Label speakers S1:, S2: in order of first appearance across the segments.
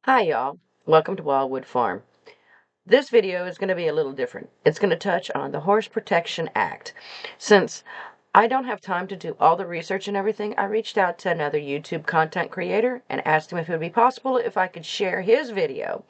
S1: Hi y'all, welcome to Wildwood Farm. This video is going to be a little different. It's going to touch on the Horse Protection Act. Since I don't have time to do all the research and everything, I reached out to another YouTube content creator and asked him if it would be possible if I could share his video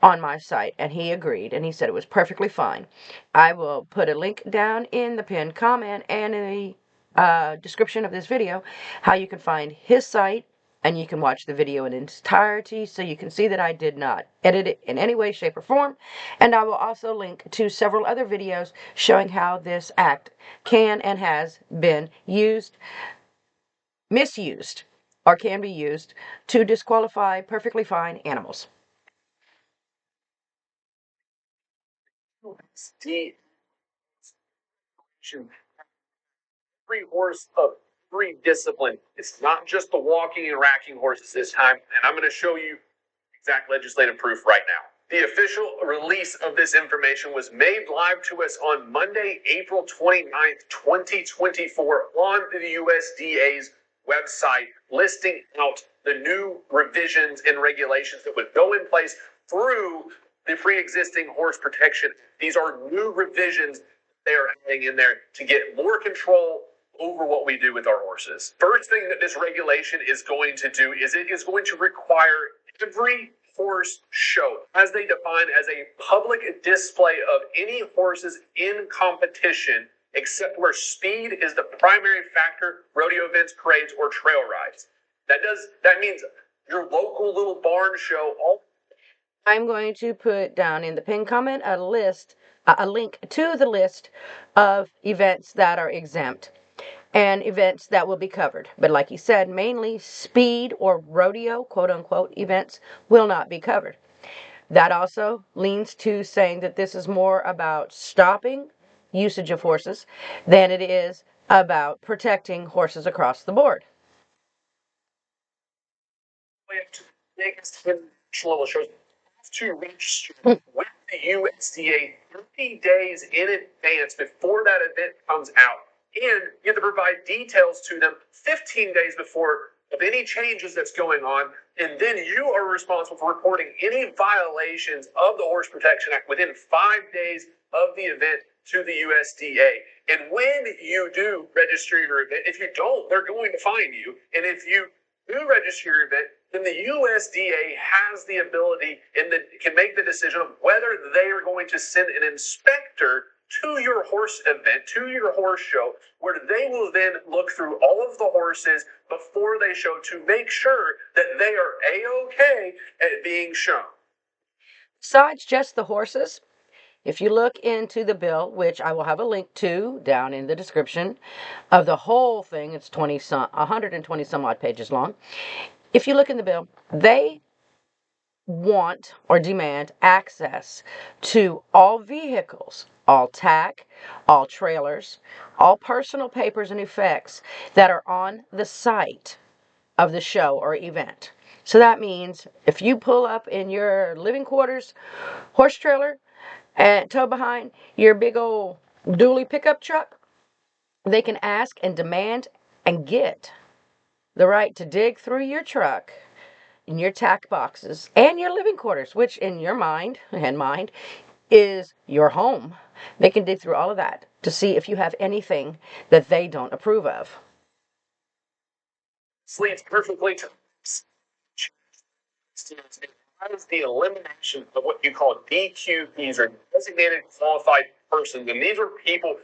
S1: on my site, and he agreed, and he said it was perfectly fine. I will put a link down in the pinned comment and in the description of this video how you can find his site, and you can watch the video in its entirety so you can see that I did not edit it in any way, shape, or form. And I will also link to several other videos showing how this act can and has been misused, or can be used to disqualify perfectly fine animals.
S2: Every horse of every discipline. It's not just the walking and racking horses this time, and I'm going to show you exact legislative proof right now. The official release of this information was made live to us on Monday, April 29th, 2024, on the USDA's website, listing out the new revisions and regulations that would go in place through the pre-existing horse protection. These are new revisions they are adding in there to get more control over what we do with our horses. First thing that this regulation is going to do is it is going to require every horse show, as they define as a public display of any horses in competition, except where speed is the primary factor, rodeo events, parades, or trail rides. That means your local little barn show.
S1: I'm going to put down in the pinned comment a link to the list of events that are exempt and events that will be covered. But like he said, mainly speed or rodeo, quote unquote, events will not be covered. That also leans to saying that this is more about stopping usage of horses than it is about protecting horses across the board.
S2: Biggest level shows to register with the USDA 30 days in advance before that event comes out. And you have to provide details to them 15 days before of any changes that's going on. And then you are responsible for reporting any violations of the Horse Protection Act within 5 days of the event to the USDA. And when you do register your event, if you don't, they're going to fine you. And if you do register your event, then the USDA has the ability and can make the decision of whether they are going to send an inspector to your horse event, to your horse show, where they will then look through all of the horses before they show to make sure that they are A-OK at being shown.
S1: Besides just the horses, if you look into the bill, which I will have a link to down in the description of the whole thing, it's 120 some odd pages long. If you look in the bill, they want or demand access to all vehicles, all tack, all trailers, all personal papers and effects that are on the site of the show or event. So that means if you pull up in your living quarters horse trailer and tow behind your big old dually pickup truck, they can ask and demand and get the right to dig through your truck, in your tack boxes, and your living quarters, which in your mind and mind is your home. They can dig through all of that to see if you have anything that they don't approve of.
S2: Sleeps perfectly to is the elimination of what you call DQPs, or designated qualified persons. And these are people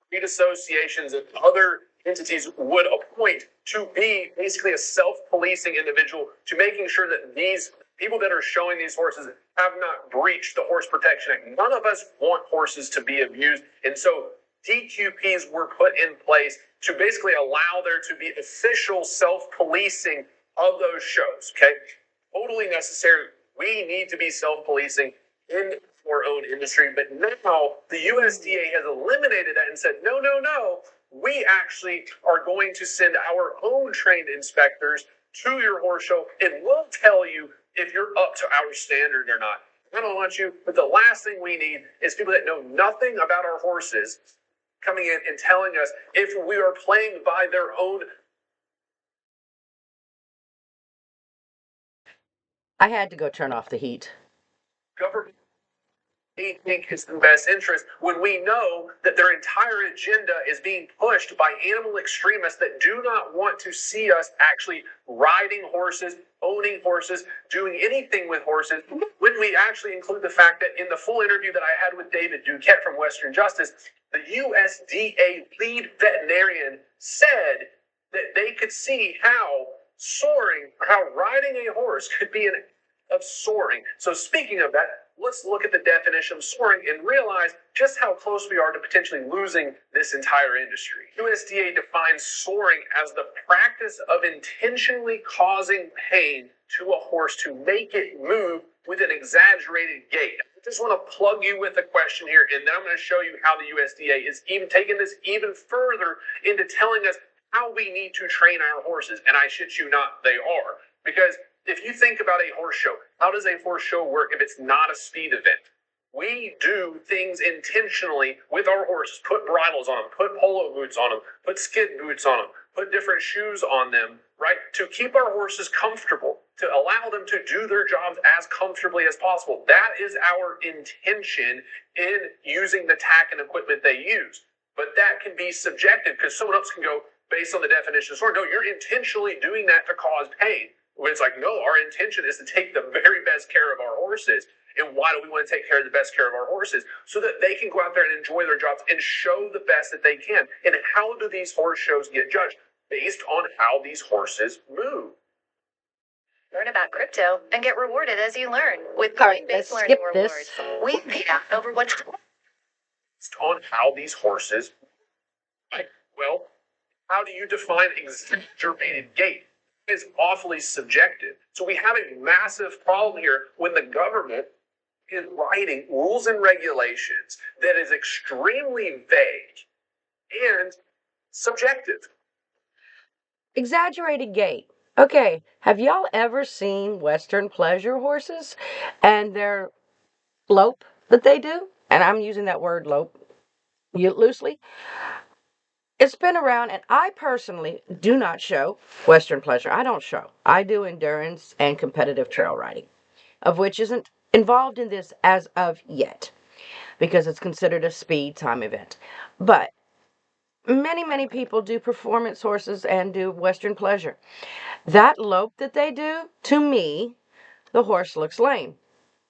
S2: breed associations and other entities would appoint to be basically a self-policing individual, to making sure that these people that are showing these horses have not breached the Horse Protection Act. None of us want horses to be abused, and so DQPs were put in place to basically allow there to be official self-policing of those shows. Okay, totally necessary. We need to be self-policing in our own industry, but now the USDA has eliminated that and said, no, no, no, we actually are going to send our own trained inspectors to your horse show, and we'll tell you if you're up to our standard or not. I don't want you, but the last thing we need is people that know nothing about our horses coming in and telling us if we are playing by their own
S1: I had to go turn off the heat.
S2: Government they think is in the best interest when we know that their entire agenda is being pushed by animal extremists that do not want to see us actually riding horses, owning horses, doing anything with horses. When we actually include the fact that in the full interview that I had with David Duquette from Western Justice, the USDA lead veterinarian said that they could see how riding a horse could be an of soaring. So speaking of that, let's look at the definition of soaring and realize just how close we are to potentially losing this entire industry. USDA defines soaring as the practice of intentionally causing pain to a horse to make it move with an exaggerated gait. I just want to plug you with a question here, and then I'm going to show you how the USDA is even taking this even further into telling us how we need to train our horses. And I shit you not, they are. Because if you think about a horse show, how does a horse show work if it's not a speed event? We do things intentionally with our horses, put bridles on them, put polo boots on them, put skid boots on them, put different shoes on them, right? To keep our horses comfortable, to allow them to do their jobs as comfortably as possible. That is our intention in using the tack and equipment they use. But that can be subjective because someone else can go, based on the definition of soaring, no, you're intentionally doing that to cause pain. When it's like, no, our intention is to take the very best care of our horses. And why do we want to take care of the best care of our horses? So that they can go out there and enjoy their jobs and show the best that they can. And how do these horse shows get judged? Based on how these horses move.
S3: Learn about crypto and get rewarded as you learn with
S1: All right,
S3: Coinbase
S1: let's
S3: Learning
S1: skip
S3: Rewards.
S1: this.
S3: We've paid out over what?
S2: Based on how these horses, well, how do you define exaggerated gait? Is awfully subjective. So we have a massive problem here when the government is writing rules and regulations that is extremely vague and subjective.
S1: Exaggerated gait. Okay, have y'all ever seen Western pleasure horses and their lope that they do? And I'm using that word lope loosely. It's been around, and I personally do not show Western pleasure. I don't show. I do endurance and competitive trail riding, of which isn't involved in this as of yet, because it's considered a speed time event. But many people do performance horses and do Western pleasure. That lope that they do, to me, the horse looks lame.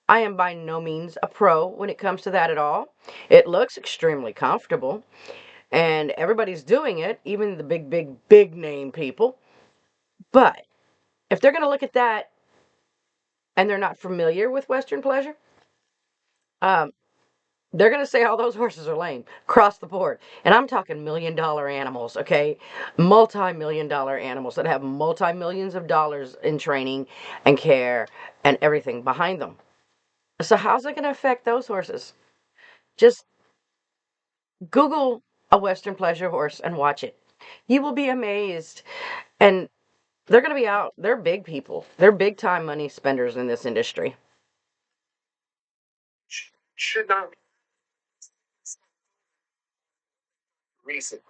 S1: I am by no means a pro when it comes to that at all. It looks extremely comfortable. And everybody's doing it, even the big name people. But if they're going to look at that and they're not familiar with Western pleasure, they're going to say all those horses are lame across the board. And I'm talking $1 million animals, okay? Multi-million dollar animals that have multi-millions of dollars in training and care and everything behind them. So how's it going to affect those horses? Just Google a Western pleasure horse and watch it. You will be amazed. And they're going to be out. They're big people. They're big time money spenders in this industry.
S2: Should not be recently.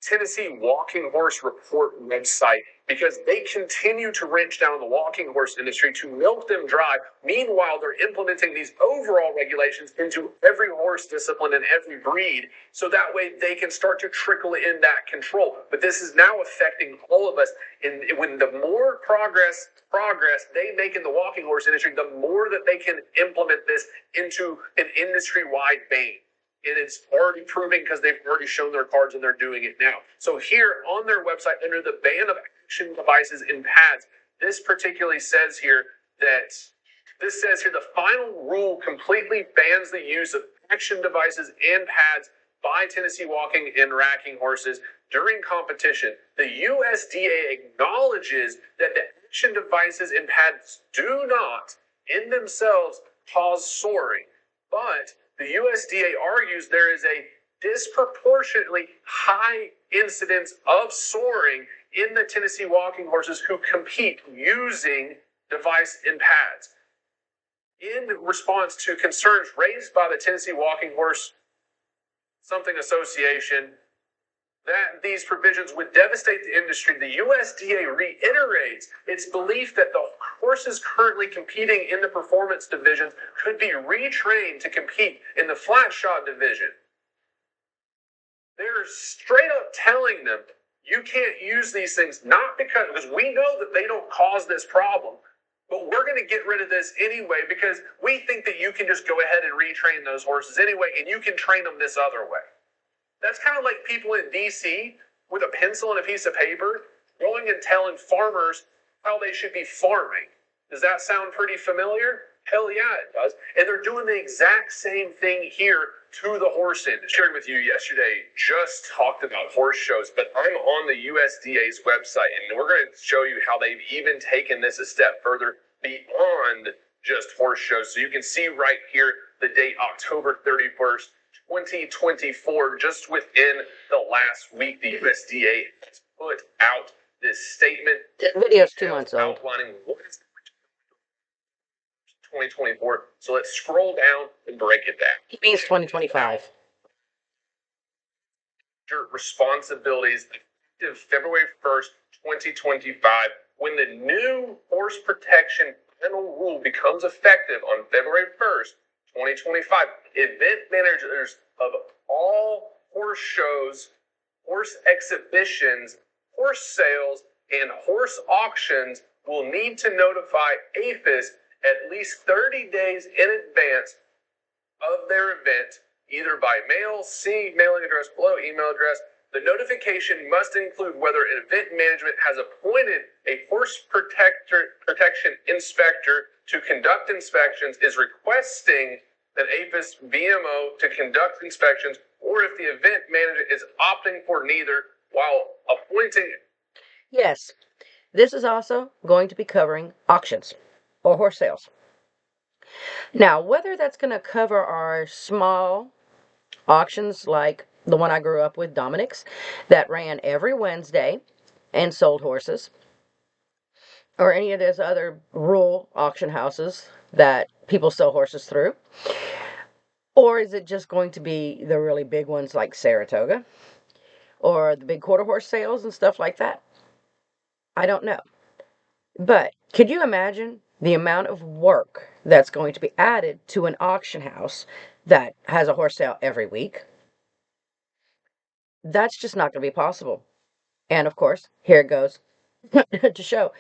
S2: Tennessee Walking Horse Report website because they continue to wrench down the walking horse industry to milk them dry. Meanwhile, they're implementing these overall regulations into every horse discipline and every breed so that way they can start to trickle in that control. But this is now affecting all of us. And when the more progress they make in the walking horse industry, the more that they can implement this into an industry-wide bane. And it's already proving because they've already shown their cards and they're doing it now. So here on their website, under the ban of action devices and pads, this particularly says here that the final rule completely bans the use of action devices and pads by Tennessee walking and racking horses during competition. The USDA acknowledges that the action devices and pads do not, in themselves, cause soaring, but the USDA argues there is a disproportionately high incidence of soaring in the Tennessee walking horses who compete using device and pads. In response to concerns raised by the Tennessee Walking Horse Something Association that these provisions would devastate the industry, the USDA reiterates its belief that the horses currently competing in the performance divisions could be retrained to compete in the flat shod division. They're straight up telling them, you can't use these things, not because we know that they don't cause this problem, but we're going to get rid of this anyway because we think that you can just go ahead and retrain those horses anyway, and you can train them this other way. That's kind of like people in D.C. with a pencil and a piece of paper going and telling farmers how they should be farming. Does that sound pretty familiar? Hell yeah, it does. And they're doing the exact same thing here to the horse industry. Shared with you yesterday, just talked about horse shows, but I'm on the USDA's website, and we're going to show you how they've even taken this a step further beyond just horse shows. So you can see right here the date, October 31st, 2024, just within the last week, the USDA has put out this statement.
S1: That video's 2 months old.
S2: Outlining what is 2024. So let's scroll down and break it down.
S1: He means 2025.
S2: Responsibilities effective February 1st, 2025, when the new horse protection final rule becomes effective on February 1st, 2025, event managers of all horse shows, horse exhibitions, horse sales, and horse auctions will need to notify APHIS at least 30 days in advance of their event, either by mail, see mailing address below, email address. The notification must include whether event management has appointed a horse protection inspector to conduct inspections, is requesting an APHIS VMO to conduct inspections, or if the event manager is opting for neither while appointing.
S1: Yes, this is also going to be covering auctions or horse sales. Now, whether that's going to cover our small auctions like the one I grew up with, Dominic's, that ran every Wednesday and sold horses, or any of those other rural auction houses that people sell horses through, or is it just going to be the really big ones like Saratoga or the big quarter horse sales and stuff like that? I don't know. But could you imagine the amount of work that's going to be added to an auction house that has a horse sale every week? That's just not going to be possible. And of course, here it goes to show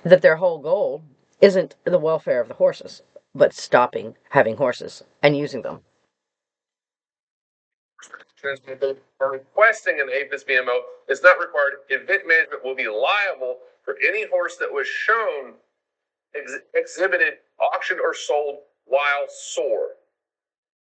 S1: that their whole goal isn't the welfare of the horses, but stopping having horses and using them.
S2: Requesting an APHIS VMO is not required. Event management will be liable for any horse that was shown, exhibited, auctioned, or sold while sore.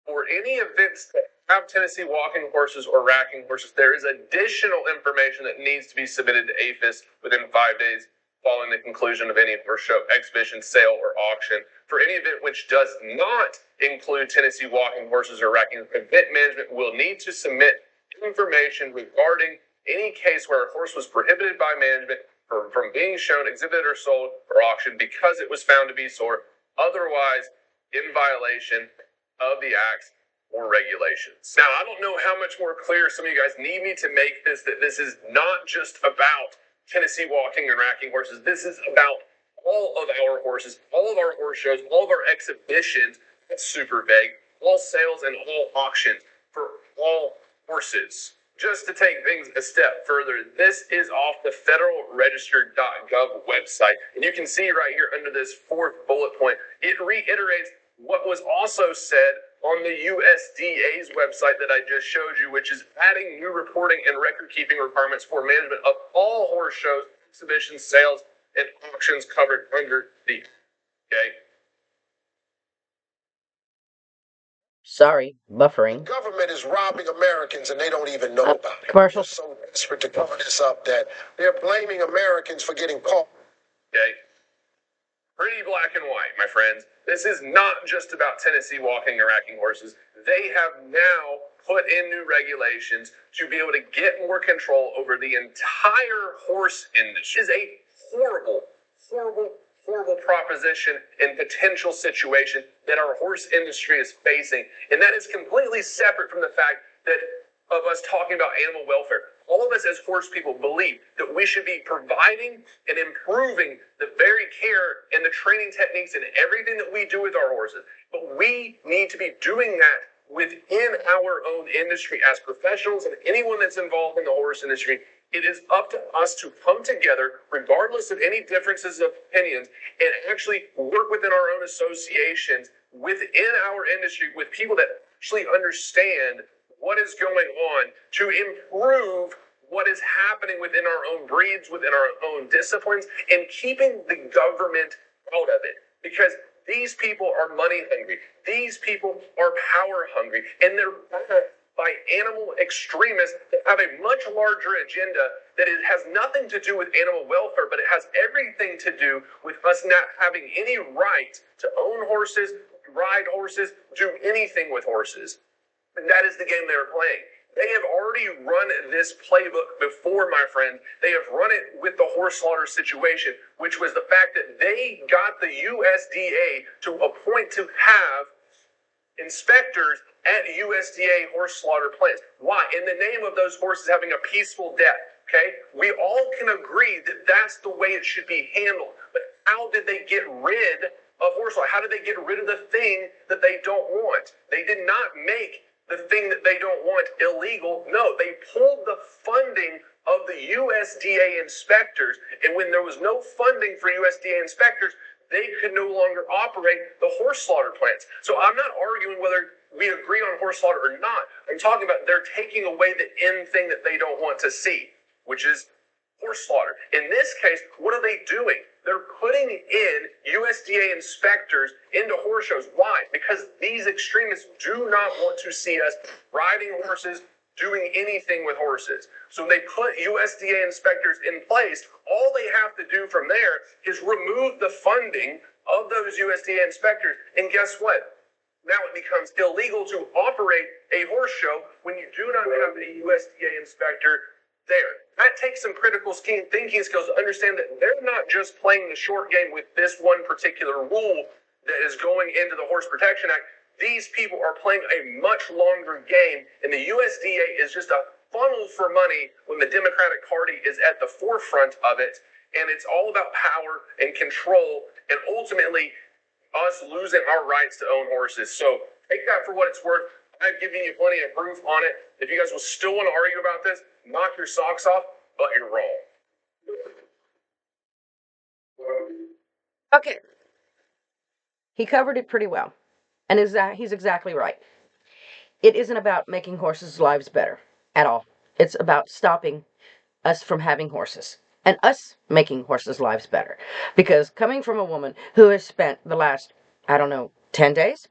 S2: For any events that have Tennessee walking horses or racking horses, there is additional information that needs to be submitted to APHIS within 5 days following the conclusion of any horse show, exhibition, sale, or auction. For any event which does not include Tennessee walking horses or racking, event management will need to submit information regarding any case where a horse was prohibited by management from being shown, exhibited, or sold, or auctioned because it was found to be sore, otherwise in violation of the acts or regulations. Now, I don't know how much more clear some of you guys need me to make this, that this is not just about Tennessee walking and racking horses. This is about all of our horses, all of our horse shows, all of our exhibitions. That's super vague. All sales and all auctions for all horses. Just to take things a step further, this is off the federalregister.gov website. And you can see right here under this fourth bullet point, it reiterates what was also said on the USDA's website that I just showed you, which is adding new reporting and record-keeping requirements for management of all horse shows, exhibitions, sales, and auctions covered under the, okay?
S1: Sorry, buffering.
S4: The government is robbing Americans and they don't even know about it.
S1: Commercials.
S4: They're so desperate to cover this up that they're blaming Americans for getting caught.
S2: Okay? Pretty black and white, my friends. This is not just about Tennessee walking and racking horses. They have now put in new regulations to be able to get more control over the entire horse industry. It is a horrible, horrible, horrible proposition and potential situation that our horse industry is facing. And that is completely separate from the fact that of us talking about animal welfare. all of us as horse people believe that we should be providing and improving the very care and the training techniques and everything that we do with our horses. But we need to be doing that within our own industry as professionals, and anyone that's involved in the horse industry. It is up to us to come together, regardless of any differences of opinions, and actually work within our own associations, within our industry, with people that actually understand what is going on to improve what is happening within our own breeds, within our own disciplines, and keeping the government out of it. Because these people are money hungry. These people are power hungry. And they're backed by animal extremists that have a much larger agenda that it has nothing to do with animal welfare, but it has everything to do with us not having any right to own horses, ride horses, do anything with horses. And that is the game they're playing. They have already run this playbook before, my friend. They have run it with the horse slaughter situation, which was the fact that they got the USDA to appoint to have inspectors at USDA horse slaughter plants. Why? In the name of those horses having a peaceful death. Okay? We all can agree that that's the way it should be handled. But how did they get rid of horse slaughter? How did they get rid of the thing that they don't want? They did not make the thing that they don't want illegal. No, they pulled the funding of the USDA inspectors. And when there was no funding for USDA inspectors, they could no longer operate the horse slaughter plants. So I'm not arguing whether we agree on horse slaughter or not. I'm talking about they're taking away the end thing that they don't want to see, which is horse slaughter. In this case, what are they doing? They're putting in USDA inspectors into horse shows. Why? Because these extremists do not want to see us riding horses, doing anything with horses. So they put USDA inspectors in place. All they have to do from there is remove the funding of those USDA inspectors. And guess what? Now it becomes illegal to operate a horse show when you do not have a USDA inspector there. That takes some critical thinking skills to understand that they're not just playing the short game with this one particular rule that is going into the Horse Protection Act. These people are playing a much longer game, and the USDA is just a funnel for money when the Democratic Party is at the forefront of it, and it's all about power and control, and ultimately us losing our rights to own horses. So take that for what it's worth. I've given you plenty of proof on it. If you guys will still want to argue about this, knock your socks off, but you're wrong.
S1: Okay. He covered it pretty well. And he's exactly right. It isn't about making horses' lives better at all. It's about stopping us from having horses and us making horses' lives better. Because coming from a woman who has spent the last, 10 days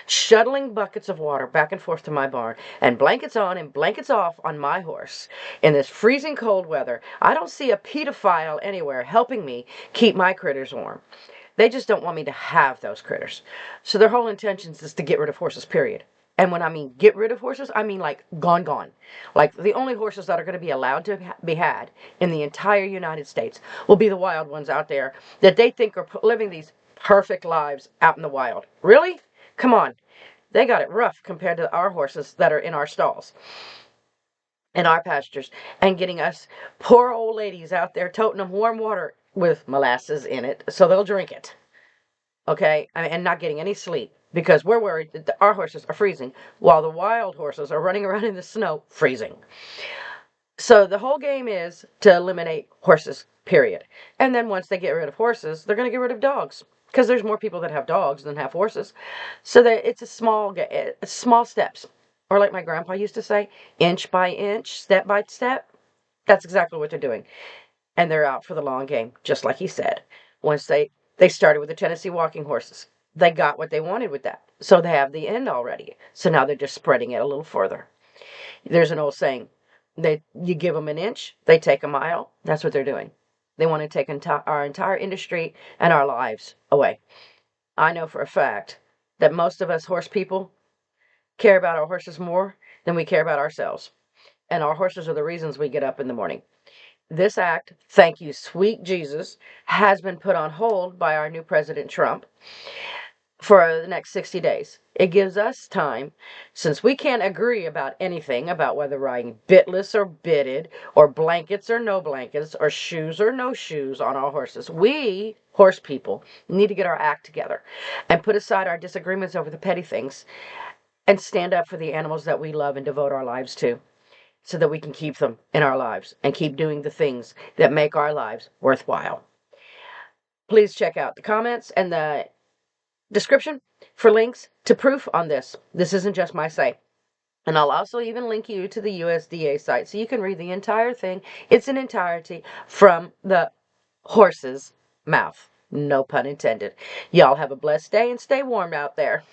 S1: shuttling buckets of water back and forth to my barn and blankets on and blankets off on my horse in this freezing cold weather, I don't see a pedophile anywhere helping me keep my critters warm. They just don't want me to have those critters. So their whole intentions is to get rid of horses, period. And when I mean get rid of horses, I mean like gone. Like the only horses that are going to be allowed to be had in the entire United States will be the wild ones out there that they think are living these perfect lives out in the wild. Really? Come on. They got it rough compared to our horses that are in our stalls, in our pastures, and getting us poor old ladies out there toting them warm water with molasses in it so they'll drink it. Okay? And not getting any sleep because we're worried that our horses are freezing while the wild horses are running around in the snow freezing. So the whole game is to eliminate horses, period. And then once they get rid of horses, they're going to get rid of dogs. Because there's more people that have dogs than have horses. So that it's small steps. Or like my grandpa used to say, inch by inch, step by step. That's exactly what they're doing. And they're out for the long game, just like he said. Once they started with the Tennessee walking horses. They got what they wanted with that. So they have the end already. So now they're just spreading it a little further. There's an old saying. You give them an inch, they take a mile. That's what they're doing. They want to take our entire industry and our lives away. I know for a fact that most of us horse people care about our horses more than we care about ourselves. And our horses are the reasons we get up in the morning. This act, thank you, sweet Jesus, has been put on hold by our new President Trump. for the next 60 days. It gives us time, since we can't agree about anything, about whether riding bitless or bitted, or blankets or no blankets, or shoes or no shoes on our horses. We, horse people, need to get our act together and put aside our disagreements over the petty things and stand up for the animals that we love and devote our lives to, so that we can keep them in our lives and keep doing the things that make our lives worthwhile. Please check out the comments and the description for links to proof on this. This isn't just my site. And I'll also even link you to the USDA site so you can read the entire thing. It's in entirety from the horse's mouth. No pun intended. Y'all have a blessed day and stay warm out there.